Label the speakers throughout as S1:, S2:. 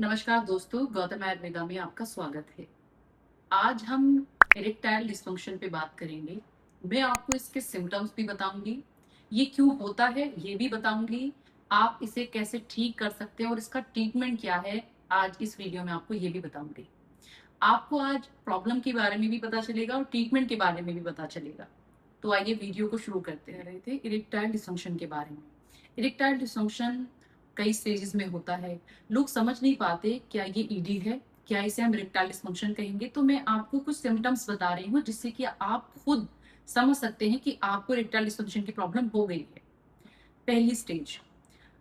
S1: नमस्कार दोस्तों, गौतम आयुर्वेदा में आपका स्वागत है। आज हम इरेक्टाइल डिस्फंक्शन पे बात करेंगे। मैं आपको इसके सिम्टम्स भी बताऊंगी, ये क्यों होता है ये भी बताऊंगी, आप इसे कैसे ठीक कर सकते हैं और इसका ट्रीटमेंट क्या है। आज इस वीडियो में आपको ये भी बताऊंगी। आपको आज प्रॉब्लम के बारे में भी पता चलेगा और ट्रीटमेंट के बारे में भी पता चलेगा। तो आइए वीडियो को शुरू करते हैं। रहे थे इरेक्टाइल डिस्फंक्शन के बारे में। इरेक्टाइल डिस्फंक्शन कई स्टेजेस में होता है। लोग समझ नहीं पाते क्या ये ईडी है, क्या इसे हम इरेक्टाइल डिस्फंक्शन कहेंगे। तो मैं आपको कुछ सिम्टम्स बता रही हूँ जिससे कि आप खुद समझ सकते हैं कि आपको इरेक्टाइल डिस्फंक्शन की प्रॉब्लम हो गई है। पहली स्टेज,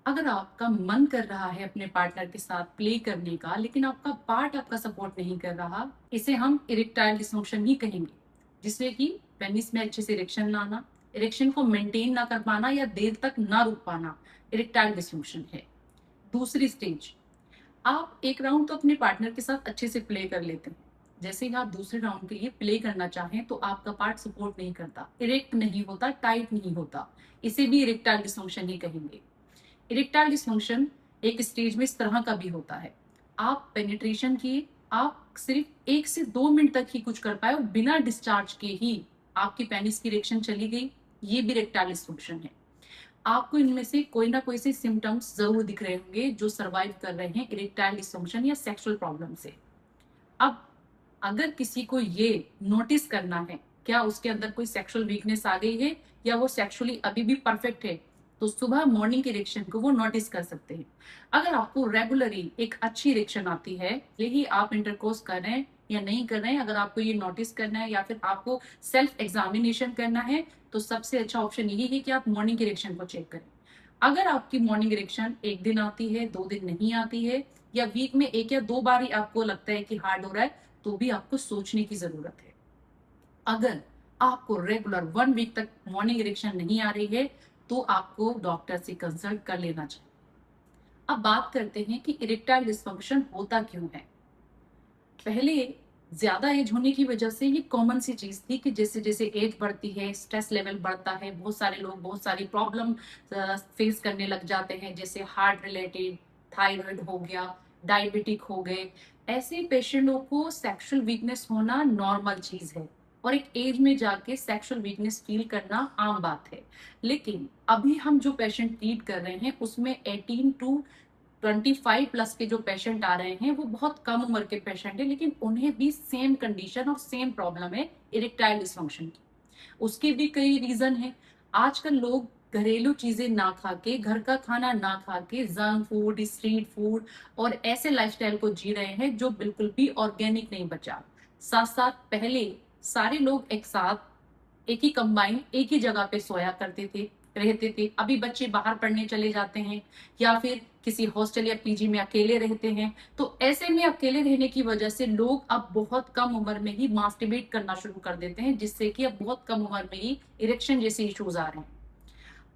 S1: अगर आपका मन कर रहा है अपने पार्टनर के साथ प्ले करने का लेकिन आपका पार्ट आपका सपोर्ट नहीं कर रहा, इसे हम इरेक्टाइल डिस्फंक्शन ही कहेंगे। जिससे कि पेनिस में अच्छे से इरेक्शन ना आना, इरेक्शन को मेंटेन ना कर पाना या देर तक ना रुक पाना, इरेक्टाइल डिस्फंक्शन है। दूसरी स्टेज, आप एक राउंड तो अपने पार्टनर के साथ अच्छे से प्ले कर लेते हैं। जैसे ही आप दूसरे राउंड के लिए प्ले करना चाहें तो आपका पार्ट सपोर्ट नहीं करता, इरेक्ट नहीं होता, टाइट नहीं होता, इसे भी इरेक्टाइल डिस्फंक्शन ही कहेंगे। इरेक्टाइल डिस्फंक्शन एक स्टेज में इस तरह का भी होता है, आप पेनिट्रेशन किए, आप सिर्फ 1 से 2 मिनट तक ही कुछ कर पाए और बिना डिस्चार्ज के ही आपकी पेनिस की इरेक्शन चली गई, ये भी इरेक्टाइल डिस्फंक्शन है। आपको इनमें से कोई ना कोई से सिम्टम्स जरूर दिख रहे होंगे जो सरवाइव कर रहे हैं इरेक्टाइल डिस्फंक्शन या सेक्सुअल प्रॉब्लम से। अब अगर किसी को ये नोटिस करना है क्या उसके अंदर कोई सेक्सुअल वीकनेस आ गई है या वो सेक्सुअली अभी भी परफेक्ट है, तो सुबह मॉर्निंग की इरेक्शन को वो नोटिस कर सकते हैं। अगर आपको रेगुलरली एक अच्छी इरेक्शन आती है, यही आप इंटरकोर्स कर रहे हैं या नहीं कर रहे हैं, अगर आपको ये नोटिस करना है या फिर आपको सेल्फ एग्जामिनेशन करना है, तो सबसे अच्छा ऑप्शन यही है कि आप मॉर्निंग की इरेक्शन को चेक करें। अगर आपकी मॉर्निंग इरेक्शन एक दिन आती है, 2 दिन नहीं आती है, या वीक में 1 या 2 बार ही आपको लगता है कि हार्ड हो रहा है, तो भी आपको सोचने की जरूरत है। अगर आपको रेगुलर 1 वीक तक मॉर्निंग इरेक्शन नहीं आ रही है, तो आपको डॉक्टर से कंसल्ट कर लेना चाहिए। अब बात करते हैं कि इरेक्टाइल डिस्फंक्शन होता क्यों है। पहले ज्यादा एज होने की वजह से ये कॉमन सी चीज थी कि जैसे जैसे एज बढ़ती है, स्ट्रेस लेवल बढ़ता है, बहुत सारे लोग बहुत सारी प्रॉब्लम फेस करने लग जाते हैं, जैसे हार्ट रिलेटेड, थायराइड हो गया, डायबिटिक हो गए। ऐसे पेशेंटों को सेक्सुअल वीकनेस होना नॉर्मल चीज है और एक एज में जाके सेक्सुअल वीकनेस फील करना आम बात है। लेकिन अभी हम जो पेशेंट ट्रीट कर रहे हैं उसमें 18 to 25 प्लस के जो पेशेंट आ रहे हैं वो बहुत कम उम्र के पेशेंट हैं, लेकिन उन्हें भी सेम कंडीशन और सेम प्रॉब्लम है इरेक्टाइल डिस्फंक्शन की। उसके भी कई रीजन है। आजकल लोग घरेलू चीजें ना खा के, घर का खाना ना खा के, जंक फूड, स्ट्रीट फूड और ऐसे लाइफस्टाइल को जी रहे हैं जो बिल्कुल भी ऑर्गेनिक नहीं बचा। साथ साथ पहले सारे लोग एक साथ एक ही कंबाइन एक ही जगह पे सोया करते थे, रहते थे। अभी बच्चे बाहर पढ़ने चले जाते हैं या फिर किसी हॉस्टल या पीजी में अकेले रहते हैं। तो ऐसे में अकेले रहने की वजह से लोग अब बहुत कम उम्र में ही मास्टरबेट करना शुरू कर देते हैं, जिससे कि अब बहुत कम उम्र में ही इरेक्शन जैसे इश्यूज आ रहे हैं।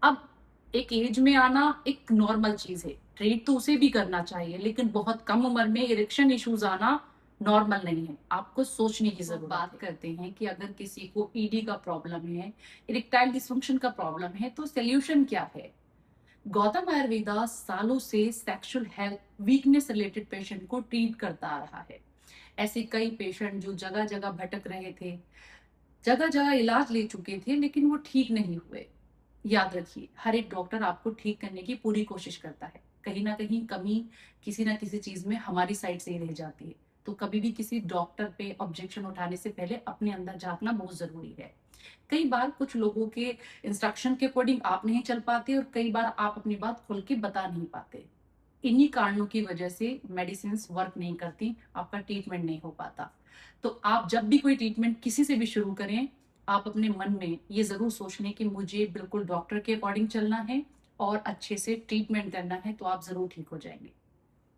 S1: अब एक एज में आना एक नॉर्मल चीज है, ट्रीट तो उसे भी करना चाहिए, लेकिन बहुत कम उम्र में इरेक्शन इश्यूज आना नॉर्मल नहीं है, आपको सोचने की जरूरत है। बात करते हैं कि अगर किसी को ईडी का प्रॉब्लम है, इरेक्टाइल डिस्फंक्शन का प्रॉब्लम है, तो सोल्यूशन क्या है। गौतम आयुर्वेदा सालों से sexual health weakness related patient को ट्रीट करता आ रहा है। ऐसे कई पेशेंट जो जगह जगह भटक रहे थे, जगह जगह इलाज ले चुके थे, लेकिन वो ठीक नहीं हुए। याद रखिए, हर एक डॉक्टर आपको ठीक करने की पूरी कोशिश करता है, कहीं ना कहीं कमी किसी ना किसी चीज में हमारी साइड से ही रह जाती है। तो कभी भी किसी डॉक्टर पे ऑब्जेक्शन उठाने से पहले अपने अंदर झांकना बहुत जरूरी है। कई बार कुछ लोगों के इंस्ट्रक्शन के अकॉर्डिंग आप नहीं चल पाते और कई बार आप अपनी बात खुल के बता नहीं पाते। इन्हीं कारणों की वजह से मेडिसिन वर्क नहीं करती, आपका ट्रीटमेंट नहीं हो पाता। तो आप जब भी कोई ट्रीटमेंट किसी से भी शुरू करें, आप अपने मन में ये जरूर सोच लें कि मुझे बिल्कुल डॉक्टर के अकॉर्डिंग चलना है और अच्छे से ट्रीटमेंट करना है, तो आप जरूर ठीक हो जाएंगे।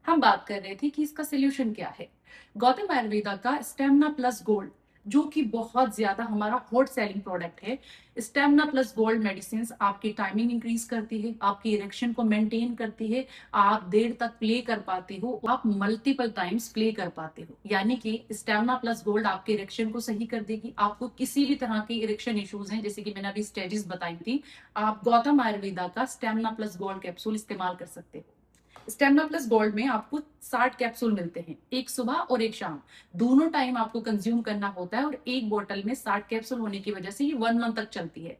S1: हम बात कर रहे थे कि इसका सोल्यूशन क्या है। गौतम आयुर्वेदा का स्टेमिना प्लस गोल्ड, जो कि बहुत ज्यादा हमारा हॉट सेलिंग प्रोडक्ट है। स्टेमिना प्लस गोल्ड मेडिसिन आपकी टाइमिंग इंक्रीज करती है, आपकी इरेक्शन को मेंटेन करती है, आप देर तक प्ले कर पाते हो, आप मल्टीपल टाइम्स प्ले कर पाते हो। यानी कि स्टेमिना प्लस गोल्ड आपके इरेक्शन को सही कर देगी। आपको किसी भी तरह के इरेक्शन इश्यूज हैं, जैसे कि मैंने अभी स्टेजेस बताई थी, आप गौतम आयुर्वेदा का स्टेमिना प्लस गोल्ड कैप्सूल इस्तेमाल कर सकते हो। स्टेमिना प्लस गोल्ड में आपको 60 कैप्सूल मिलते हैं, एक सुबह और एक शाम, दोनों टाइम आपको कंज्यूम करना होता है। और एक बोतल में 60 कैप्सूल होने की वजह से ये 1 मंथ तक चलती है।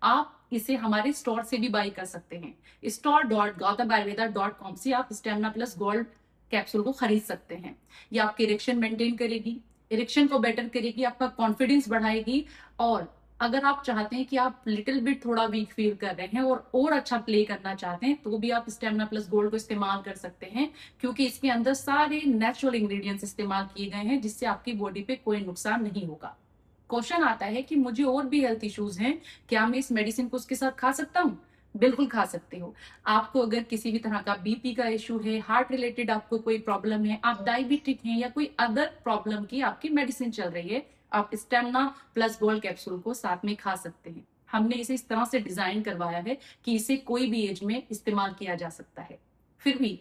S1: आप इसे हमारे स्टोर से भी बाई कर सकते हैं। store.gautabayurveda.com से आप स्टेमिना प्लस गोल्ड कैप्सूल को खरीद सकते हैं। ये आपकी इरेक्शन मेंटेन करेगी, इरेक्शन को बेटर करेगी, आपका कॉन्फिडेंस बढ़ाएगी। और अगर आप चाहते हैं कि आप लिटिल बिट थोड़ा वीक फील कर रहे हैं और अच्छा प्ले करना चाहते हैं, तो भी आप स्टेमिना प्लस गोल्ड को इस्तेमाल कर सकते हैं, क्योंकि इसके अंदर सारे नेचुरल इंग्रेडिएंट्स इस्तेमाल किए गए हैं, जिससे आपकी बॉडी पे कोई नुकसान नहीं होगा। क्वेश्चन आता है कि मुझे और भी हेल्थ इश्यूज हैं, क्या मैं इस मेडिसिन को उसके साथ खा सकता हूँ? बिल्कुल खा सकते हो। आपको अगर किसी भी तरह का बीपी का इशू है, हार्ट रिलेटेड आपको कोई प्रॉब्लम है, आप डायबिटिक हैं या कोई अदर प्रॉब्लम की आपकी मेडिसिन चल रही है, आप स्टेमिना प्लस गोल्ड कैप्सूल को साथ में खा सकते हैं। हमने इसे इस तरह से डिजाइन करवाया है कि इसे कोई भी एज में इस्तेमाल किया जा सकता है। फिर भी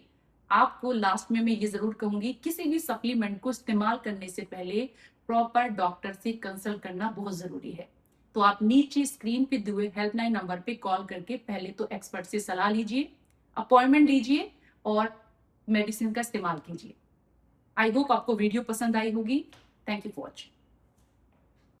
S1: आपको लास्ट में मैं ये जरूर कहूंगी, किसी भी सप्लीमेंट को इस्तेमाल करने से पहले प्रॉपर डॉक्टर से कंसल्ट करना बहुत जरूरी है। तो आप नीचे स्क्रीन पे दिए हुए हेल्पलाइन नंबर पे कॉल करके पहले तो एक्सपर्ट से सलाह लीजिए, अपॉइंटमेंट लीजिए और मेडिसिन का इस्तेमाल कीजिए। आई होप आपको वीडियो पसंद आई होगी। Thank you for watching.